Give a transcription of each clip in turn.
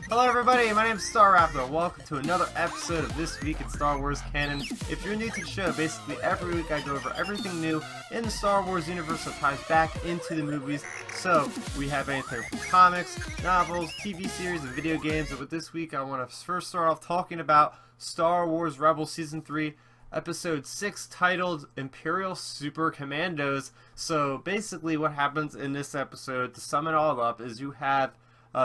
Hello everybody, my name is Starrapter. Welcome to another episode of This Week in Star Wars Canon. If you're new to the show, basically every week I go over everything new in the Star Wars universe that ties back into the movies. So, we have anything from comics, novels, TV series, and video games. But this week I want to first start off talking about Star Wars Rebels Season 3, Episode 6, titled Imperial Super Commandos. So, basically what happens in this episode, to sum it all up, is you have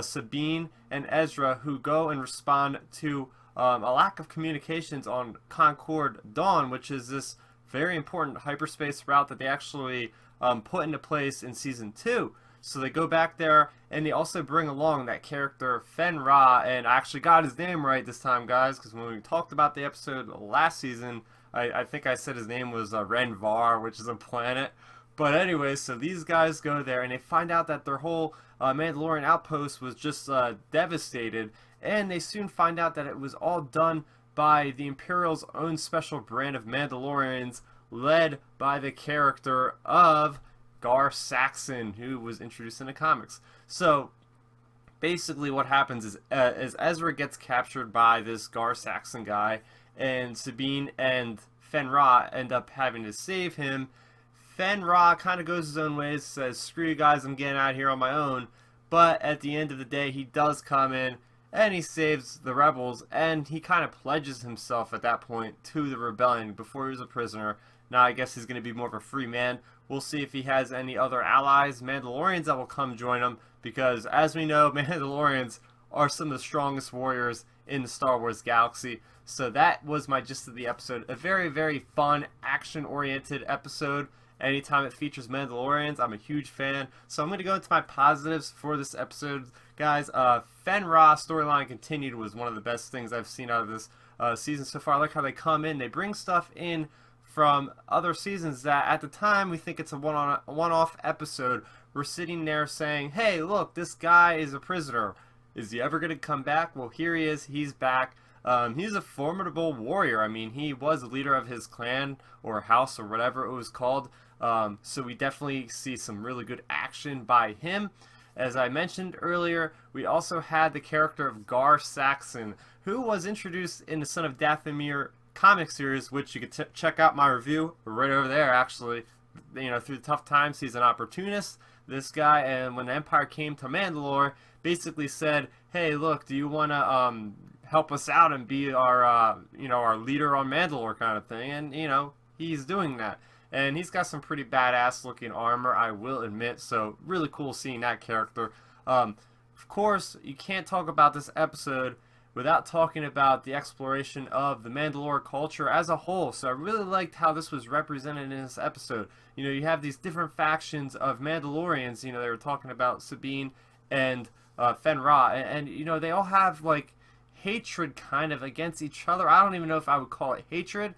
Sabine and Ezra, who go and respond to a lack of communications on Concord Dawn, which is this very important hyperspace route that they actually put into place in Season 2. So they go back there, and they also bring along that character Fen Ra, and I actually got his name right this time, guys, because when we talked about the episode last season, I think I said his name was Renvar, which is a planet. But anyway, so these guys go there, and they find out that their whole Mandalorian outpost was just devastated, and they soon find out that it was all done by the Imperial's own special brand of Mandalorians, led by the character of Gar Saxon, who was introduced in the comics. So basically what happens is Ezra gets captured by this Gar Saxon guy, and Sabine and Fen Ra end up having to save him. Fen Ra kind of goes his own ways, says, screw you guys, I'm getting out of here on my own. But at the end of the day, he does come in, and he saves the rebels, and he kind of pledges himself at that point to the rebellion before he was a prisoner. Now I guess he's going to be more of a free man. We'll see if he has any other allies, Mandalorians, that will come join him, because as we know, Mandalorians are some of the strongest warriors in the Star Wars galaxy. So that was my gist of the episode. A very, very fun, action-oriented episode. Anytime it features Mandalorians, I'm a huge fan. So I'm going to go into my positives for this episode, guys. Fen Ra storyline continued was one of the best things I've seen out of this season so far. I like how they come in, they bring stuff in from other seasons that at the time we think it's a one-off episode. We're sitting there saying, hey, look, this guy is a prisoner. Is he ever going to come back? Well, here he is. He's back. He's a formidable warrior. I mean, he was the leader of his clan or house or whatever it was called. So we definitely see some really good action by him. As I mentioned earlier, we also had the character of Gar Saxon, who was introduced in the Son of Dathomir comic series, which you can check out my review right over there, actually. You know, through the tough times, he's an opportunist, this guy, and when the Empire came to Mandalore, basically said, hey, look, do you want to help us out and be our, you know, our leader on Mandalore kind of thing? And, you know, he's doing that. And he's got some pretty badass looking armor, I will admit, so really cool seeing that character. Of course, you can't talk about this episode without talking about the exploration of the Mandalore culture as a whole. So I really liked how this was represented in this episode. You know, you have these different factions of Mandalorians. You know, they were talking about Sabine and Fen Ra, and you know, they all have like hatred kind of against each other. I don't even know if I would call it hatred.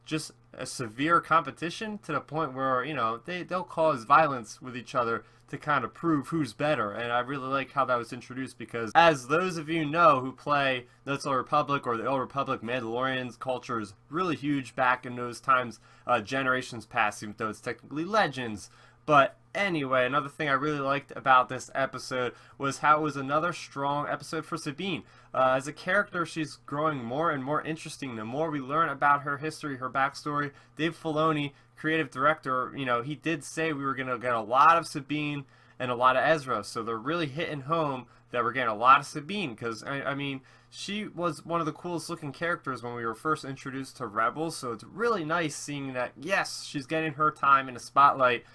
Just a severe competition to the point where, you know, they'll cause violence with each other to kind of prove who's better. And I really like how that was introduced, because as those of you know who play Knights of the Republic or the Old Republic, Mandalorians culture is really huge back in those times, generations past, even though it's technically Legends. But anyway, another thing I really liked about this episode was how it was another strong episode for Sabine. As a character, she's growing more and more interesting. The more we learn about her history, her backstory, Dave Filoni, creative director, you know, he did say we were going to get a lot of Sabine and a lot of Ezra. So they're really hitting home that we're getting a lot of Sabine, because, I mean, she was one of the coolest looking characters when we were first introduced to Rebels. So it's really nice seeing that, yes, she's getting her time in the spotlight.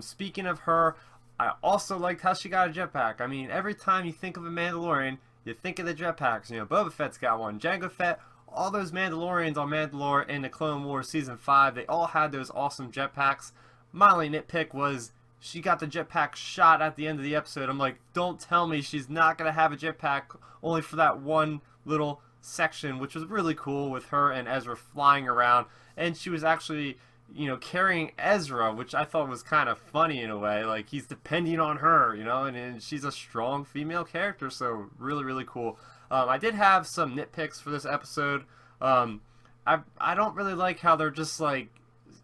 Speaking of her, I also liked how she got a jetpack. I mean, every time you think of a Mandalorian, you think of the jetpacks. You know, Boba Fett's got one, Jango Fett, all those Mandalorians on Mandalore in the Clone Wars Season 5, they all had those awesome jetpacks. My only nitpick was she got the jetpack shot at the end of the episode. I'm like, don't tell me she's not going to have a jetpack only for that one little section, which was really cool with her and Ezra flying around. And she was actually, you know, carrying Ezra, which I thought was kind of funny in a way. Like, he's depending on her, you know, and she's a strong female character, so really, really cool. I did have some nitpicks for this episode. I don't really like how they're just like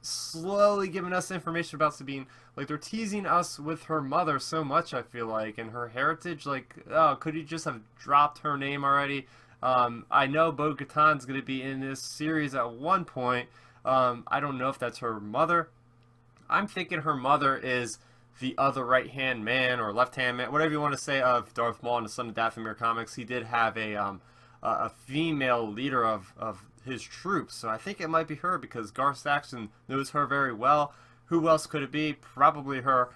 slowly giving us information about Sabine. Like, they're teasing us with her mother so much, I feel like, and her heritage. Like, oh, could you just have dropped her name already? I know Bo-Katan's going to be in this series at one point. I don't know if that's her mother. I'm thinking her mother is the other right-hand man or left-hand man, whatever you want to say, of Darth Maul in the Son of Dathomir comics. He did have a female leader of his troops, so I think it might be her because Garth Saxon knows her very well. Who else could it be? Probably her.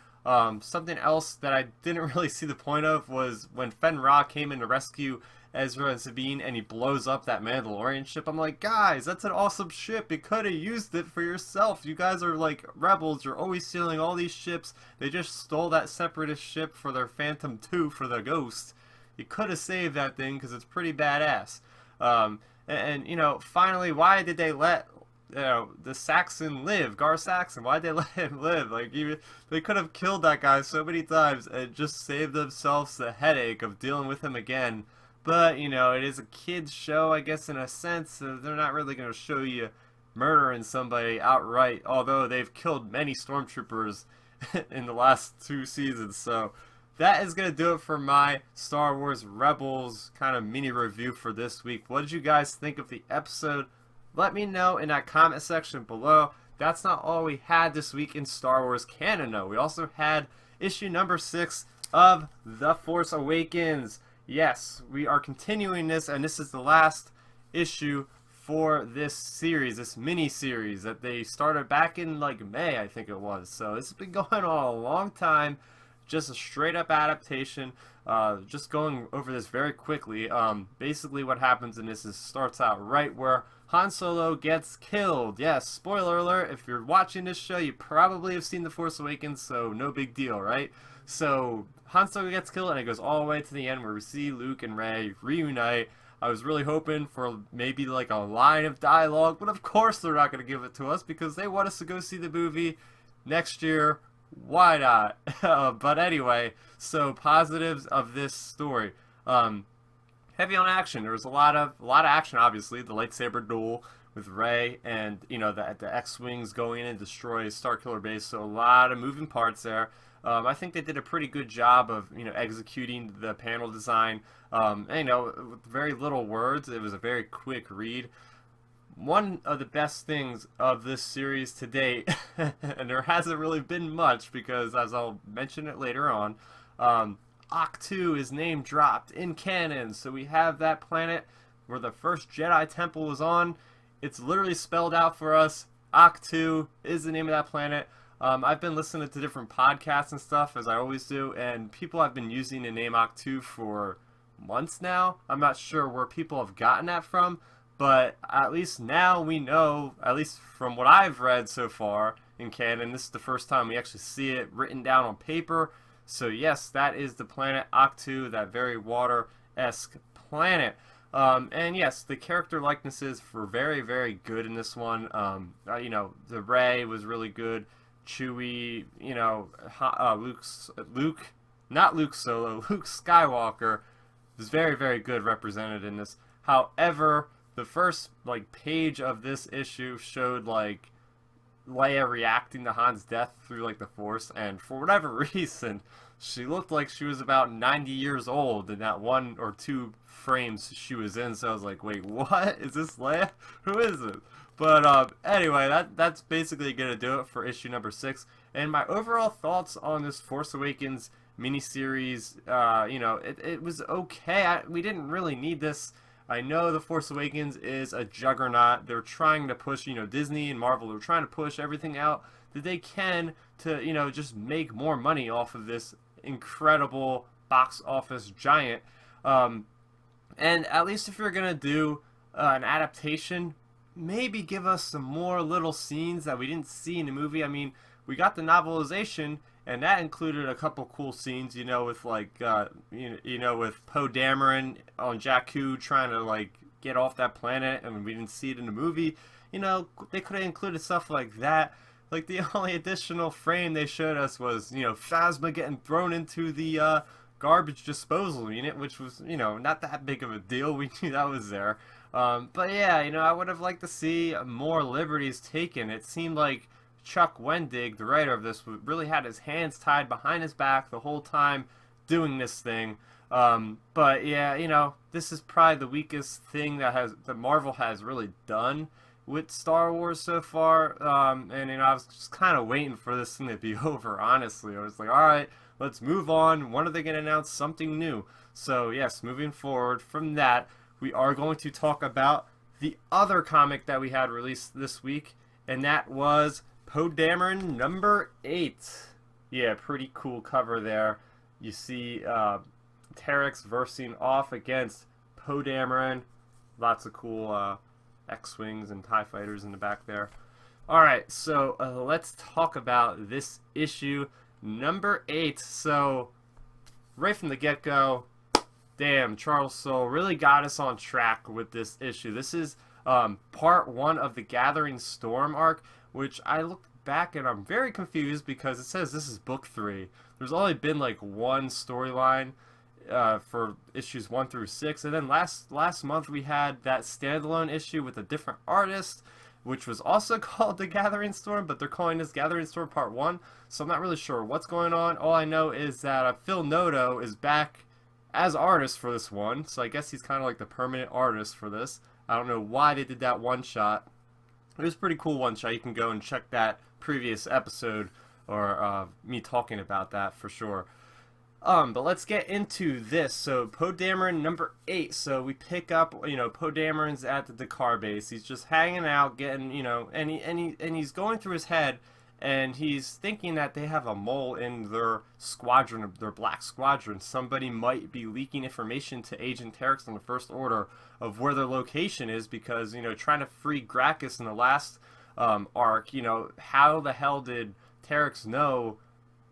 Something else that I didn't really see the point of was when Fen Ra came in to rescue Ezra and Sabine and he blows up that Mandalorian ship. I'm like, guys, that's an awesome ship. You could have used it for yourself. You guys are like rebels. You're always stealing all these ships. They just stole that Separatist ship for their Phantom 2 for the Ghost. You could have saved that thing because it's pretty badass. And, you know, finally, why did they let the Saxon live? Gar Saxon, why did they let him live? Like, they could have killed that guy so many times and just saved themselves the headache of dealing with him again. But, you know, it is a kid's show, I guess, in a sense, so they're not really going to show you murdering somebody outright, although they've killed many stormtroopers in the last 2 seasons. So that is going to do it for my Star Wars Rebels kind of mini review for this week. What did you guys think of the episode? Let me know in that comment section below. That's not all we had this week in Star Wars canon, though. We also had issue number 6 of The Force Awakens. Yes, we are continuing this, and this is the last issue for this series, this mini-series that they started back in, like, May, I think it was. So it's been going on a long time, just a straight-up adaptation. Just going over this very quickly, basically what happens in this is starts out right where Han Solo gets killed. Yes, spoiler alert, if you're watching this show, you probably have seen The Force Awakens, so no big deal, right? So Han Solo gets killed, and it goes all the way to the end where we see Luke and Rey reunite. I was really hoping for maybe like a line of dialogue, but of course they're not going to give it to us because they want us to go see the movie next year. Why not? But anyway, so positives of this story. Heavy on action. There was a lot of action, obviously. The lightsaber duel with Rey, and you know the X-wings going in and destroy Starkiller Base. So a lot of moving parts there. I think they did a pretty good job of executing the panel design. And, with very little words, it was a very quick read. One of the best things of this series to date, and there hasn't really been much because, as I'll mention it later on, Ahch-To is name dropped in canon. So we have that planet where the first Jedi Temple was on. It's literally spelled out for us. Ahch-To is the name of that planet. I've been listening to different podcasts and stuff, as I always do, and people have been using the name Ahch-To for months now. I'm not sure where people have gotten that from, but at least now we know, at least from what I've read so far in canon, this is the first time we actually see it written down on paper. So yes, that is the planet Ahch-To, that very water-esque planet. And yes, the character likenesses were very, very good in this one. The Rey was really good. Chewie, not Luke Solo, Luke Skywalker was very, very good represented in this. However, the first page of this issue showed Leia reacting to Han's death through the Force, and for whatever reason, she looked like she was about 90 years old in that 1 or 2 frames she was in. So I was like, wait, what? Is this Leia? Who is it? But anyway, that's basically going to do it for issue number 6. And my overall thoughts on this Force Awakens miniseries, it was okay. We didn't really need this. I know the Force Awakens is a juggernaut. They're trying to push, Disney and Marvel are trying to push everything out that they can to, just make more money off of this incredible box office giant. And at least if you're going to do an adaptation, maybe give us some more little scenes that we didn't see in the movie. I mean, we got the novelization, and that included a couple cool scenes, with with Poe Dameron on Jakku trying to get off that planet, and we didn't see it in the movie. They could have included stuff like that. The only additional frame they showed us was Phasma getting thrown into the garbage disposal unit, which was not that big of a deal. We knew that was there. But yeah, I would have liked to see more liberties taken. It seemed like Chuck Wendig, the writer of this, really had his hands tied behind his back the whole time doing this thing. But yeah, you know, this is probably the weakest thing that Marvel has really done with Star Wars so far. And you know, I was just kind of waiting for this thing to be over. Honestly, I was like, all right, let's move on. When are they going to announce something new? So yes, moving forward from that, we are going to talk about the other comic that we had released this week, and that was Poe Dameron number 8. Yeah, pretty cool cover there. You see Terex versing off against Poe Dameron. Lots of cool X-Wings and TIE fighters in the back there. Alright, so let's talk about this issue number 8. So, right from the get-go, damn, Charles Soule really got us on track with this issue. This is part 1 of the Gathering Storm arc, which I looked back and I'm very confused because it says this is book 3. There's only been like one storyline for issues 1 through 6, and then last month we had that standalone issue with a different artist, which was also called The Gathering Storm, but they're calling this Gathering Storm Part 1, so I'm not really sure what's going on. All I know is that Phil Noto is back as artist for this one, so I guess he's kind of like the permanent artist for this. I don't know why they did that one shot. It was a pretty cool one shot. You can go and check that previous episode or me talking about that for sure. But let's get into this. So Poe Dameron number 8. So we pick up, you know, Poe Dameron's at the Dakar base. He's just hanging out, getting, you know, and he's going through his head, and he's thinking that they have a mole in their squadron, their black squadron. Somebody might be leaking information to Agent Terex in the First Order of where their location is, because, you know, trying to free Gracchus in the last arc, you know, how the hell did Terex know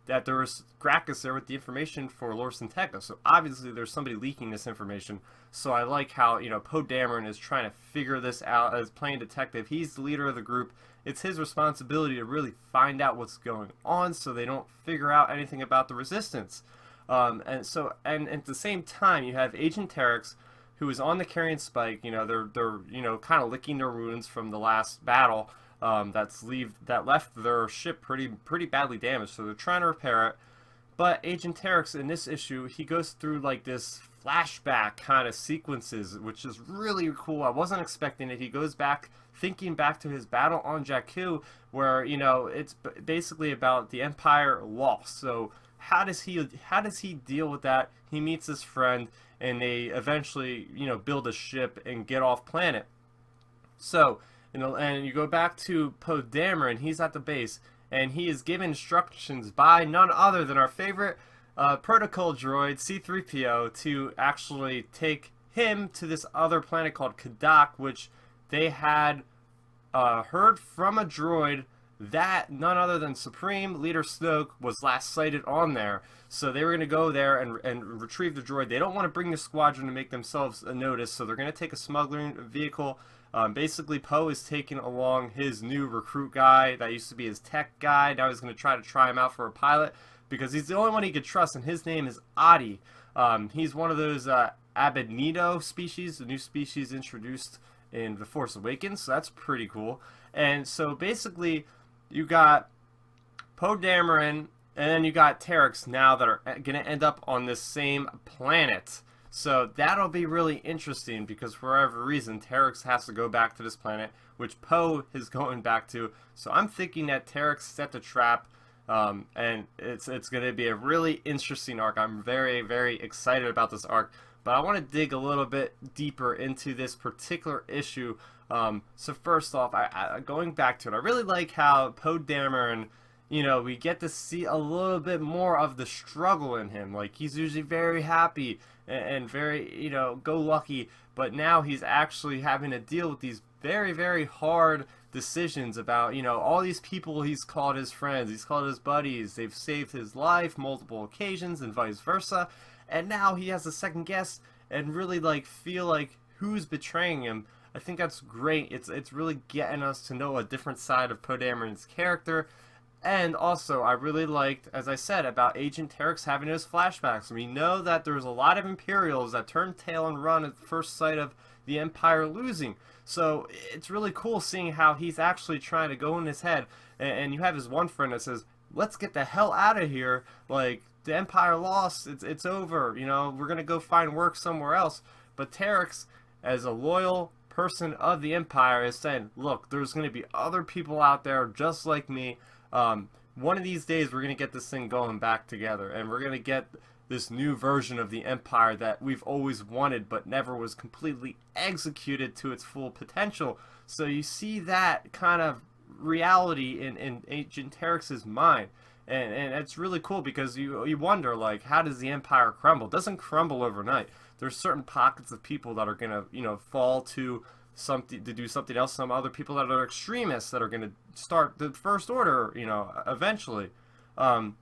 that there was Gracchus there with the information for Lor San Tekka? So obviously there's somebody leaking this information. So I like how, you know, Poe Dameron is trying to figure this out as playing detective. He's the leader of the group. It's his responsibility to really find out what's going on so they don't figure out anything about the Resistance. And at the same time, you have Agent Terex, who is on the Carrion Spike. You know, they're you know, kind of licking their wounds from the last battle that left their ship pretty badly damaged. So they're trying to repair it. But Agent Terex in this issue, he goes through like this flashback kind of sequences, which is really cool. I wasn't expecting it. He goes back, thinking back to his battle on Jakku, where, you know, it's basically about the Empire lost. So how does he deal with that? He meets his friend, and they eventually, you know, build a ship and get off planet. So, you know, and you go back to Poe Dameron. He's at the base, and he is given instructions by none other than our favorite protocol droid, C-3PO, to actually take him to this other planet called Kadak, which they had heard from a droid that none other than Supreme Leader Snoke was last sighted on there. So they were going to go there and retrieve the droid. They don't want to bring the squadron to make themselves a notice, so they're going to take a smuggling vehicle. Basically, Poe is taking along his new recruit guy that used to be his tech guy. Now he's going to try him out for a pilot, because he's the only one he could trust, and his name is Adi. He's one of those Abednito species, the new species introduced in The Force Awakens, so that's pretty cool. And so basically, you got Poe Dameron, and then you got Terex now that are going to end up on this same planet. So that'll be really interesting, because for whatever reason, Terex has to go back to this planet, which Poe is going back to. So I'm thinking that Terex set the trap, and it's going to be a really interesting arc. I'm very, very excited about this arc, but I want to dig a little bit deeper into this particular issue. So first off, going back to it, I really like how Poe Dameron, you know, we get to see a little bit more of the struggle in him. Like, he's usually very happy and very, you know, go-lucky, but now he's actually having to deal with these very, very hard decisions about, you know, all these people he's called his friends, he's called his buddies, they've saved his life multiple occasions and vice versa, and now he has to second guess and really, like, feel like who's betraying him. I think that's great. It's really getting us to know a different side of Poe Dameron's character. And also, I really liked, as I said, about Agent Terex having those flashbacks. We know that there's a lot of Imperials that turn tail and run at the first sight of the Empire losing. So it's really cool seeing how he's actually trying to go in his head. And you have his one friend that says, let's get the hell out of here. Like, the Empire lost. It's over. You know, we're going to go find work somewhere else. But Terex, as a loyal person of the Empire, is saying, look, there's going to be other people out there just like me. One of these days we're going to get this thing going back together, and we're going to get this new version of the Empire that we've always wanted but never was completely executed to its full potential. So you see that kind of reality in Agent Terex's mind. And it's really cool because you wonder, like, how does the Empire crumble? It doesn't crumble overnight. There's certain pockets of people that are going to, you know, fall to something to do something else. Some other people that are extremists that are going to start the First Order, you know, eventually. And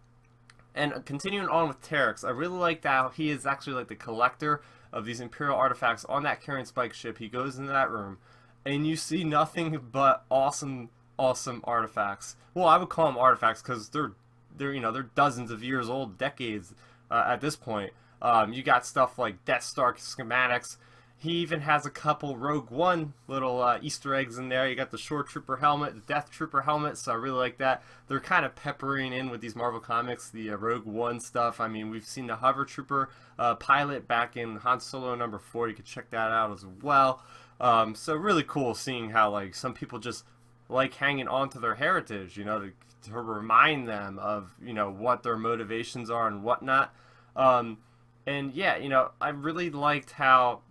continuing on with Terex, I really like how he is actually like the collector of these Imperial artifacts on that carrying spike ship. He goes into that room, and you see nothing but awesome artifacts. Well, I would call them artifacts because they're you know, they're dozens of years old, decades at this point. You got stuff like Death Star schematics. He even has a couple Rogue One little Easter eggs in there. You got the Shore Trooper helmet, the Death Trooper helmet, so I really like that. They're kind of peppering in with these Marvel comics, the Rogue One stuff. I mean, we've seen the Hover Trooper pilot back in Han Solo #4. You can check that out as well. So really cool seeing how, like, some people just like hanging on to their heritage, you know, to remind them of, you know, what their motivations are and whatnot. And yeah, you know, I really liked how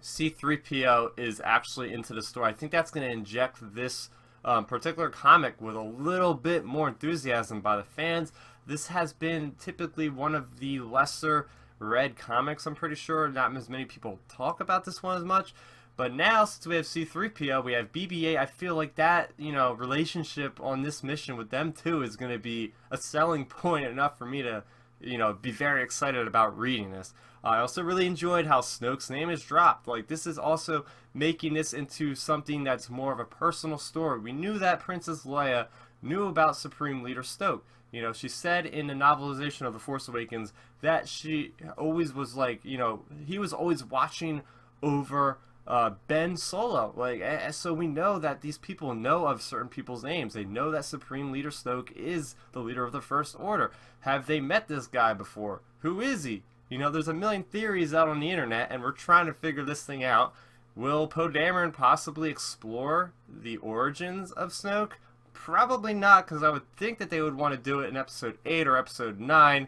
C-3PO is actually into the story. I think that's going to inject this particular comic with a little bit more enthusiasm by the fans. This has been typically one of the lesser read comics, I'm pretty sure. Not as many people talk about this one as much. But now, since we have C-3PO, we have BB-8, I feel like that, you know, relationship on this mission with them too is going to be a selling point enough for me to, you know, be very excited about reading this. I also really enjoyed how Snoke's name is dropped. Like, this is also making this into something that's more of a personal story. We knew that Princess Leia knew about Supreme Leader Snoke. You know, she said in the novelization of The Force Awakens that she always was like, you know, he was always watching over Ben Solo. Like, so we know that these people know of certain people's names. They know that Supreme Leader Snoke is the leader of the First Order. Have they met this guy before? Who is he? You know, there's a million theories out on the internet, and we're trying to figure this thing out. Will Poe Dameron possibly explore the origins of Snoke? Probably not, because I would think that they would want to do it in Episode 8 or Episode 9.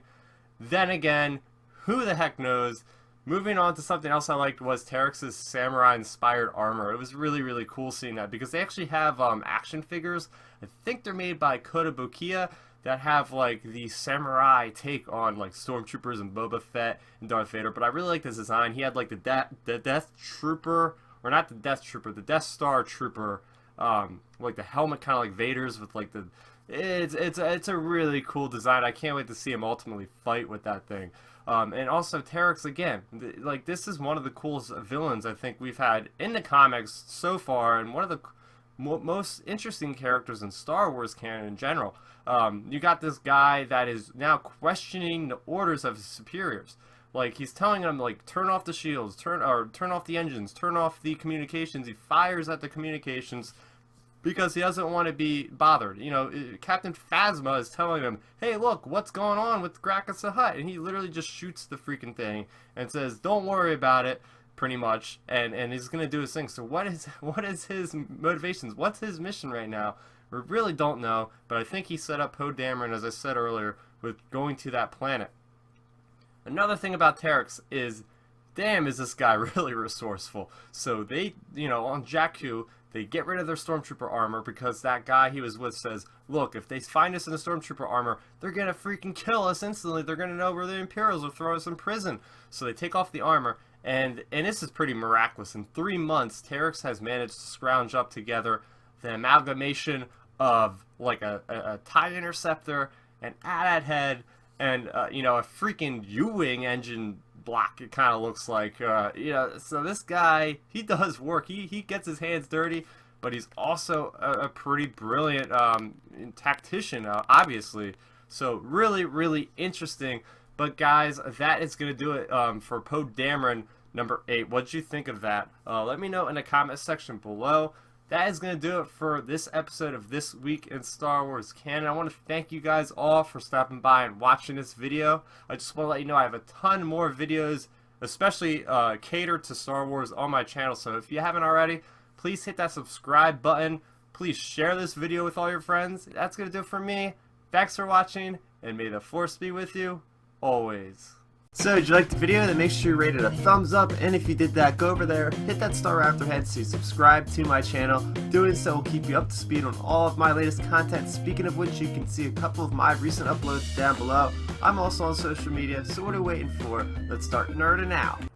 Then again, who the heck knows? Moving on to something else I liked was Terex's samurai-inspired armor. It was really, really cool seeing that, because they actually have action figures. I think they're made by Kotobukiya that have, like, the samurai take on, like, Stormtroopers and Boba Fett and Darth Vader. But I really like this design. He had, like, the Death Trooper, or not the Death Trooper, the Death Star Trooper, like the helmet kind of like Vader's with, like, the... It's a really cool design. I can't wait to see him ultimately fight with that thing. And also Terex, again, like, this is one of the coolest villains I think we've had in the comics so far, and one of the most interesting characters in Star Wars canon in general. You got this guy that is now questioning the orders of his superiors. Like, he's telling them, like, turn off the shields, turn off the engines, turn off the communications. He fires at the communications because he doesn't want to be bothered. You know, Captain Phasma is telling him, hey, look, what's going on with Gracchus the Hutt? And he literally just shoots the freaking thing and says, don't worry about it, pretty much. And he's going to do his thing. So what is his motivations? What's his mission right now? We really don't know, but I think he set up Poe Dameron, as I said earlier, with going to that planet. Another thing about Terex is, damn, is this guy really resourceful. So they, you know, on Jakku, they get rid of their Stormtrooper armor because that guy he was with says, look, if they find us in the Stormtrooper armor, they're going to freaking kill us instantly. They're going to know where the Imperials will throw us in prison. So they take off the armor, and this is pretty miraculous. In 3 months, Terex has managed to scrounge up together the amalgamation of, like, a TIE Interceptor, an AT-AT head, and, you know, a freaking U-Wing engine block, it kind of looks like. You know, so this guy, he does work. He gets his hands dirty, but he's also a pretty brilliant tactician, obviously. So really interesting. But guys, that is going to do it for Poe Dameron number 8. What did you think of that? Let me know in the comment section below. That is going to do it for this episode of This Week in Star Wars Canon. I want to thank you guys all for stopping by and watching this video. I just want to let you know I have a ton more videos, especially catered to Star Wars, on my channel. So if you haven't already, please hit that subscribe button. Please share this video with all your friends. That's going to do it for me. Thanks for watching, and may the Force be with you always. So, did you like the video? Then make sure you rate it a thumbs up, and if you did that, go over there, hit that Starrapter head to subscribe to my channel. Doing so will keep you up to speed on all of my latest content, speaking of which you can see a couple of my recent uploads down below. I'm also on social media, so what are you waiting for? Let's start nerding out.